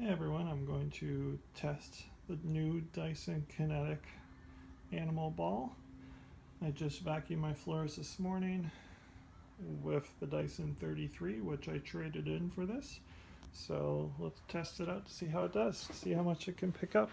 Hey everyone, I'm going to test the new Dyson Cinetic animal ball. I just vacuumed my floors this morning with the Dyson 33, which I traded in for this. So let's test it out to see how it does, see how much it can pick up.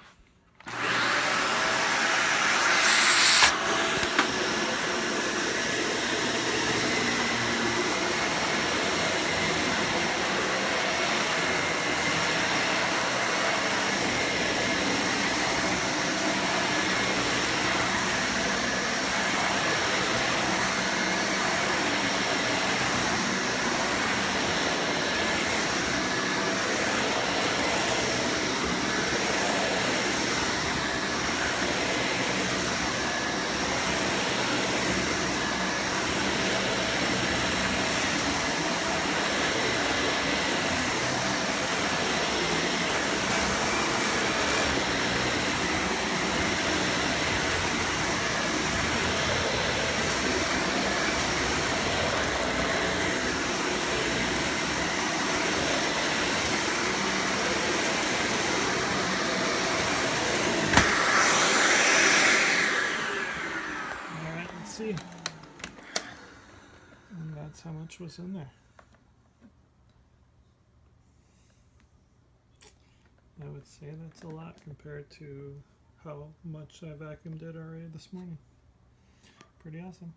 Alright, let's see. And that's how much was in there. I would say that's a lot compared to how much I vacuumed it already this morning. Pretty awesome.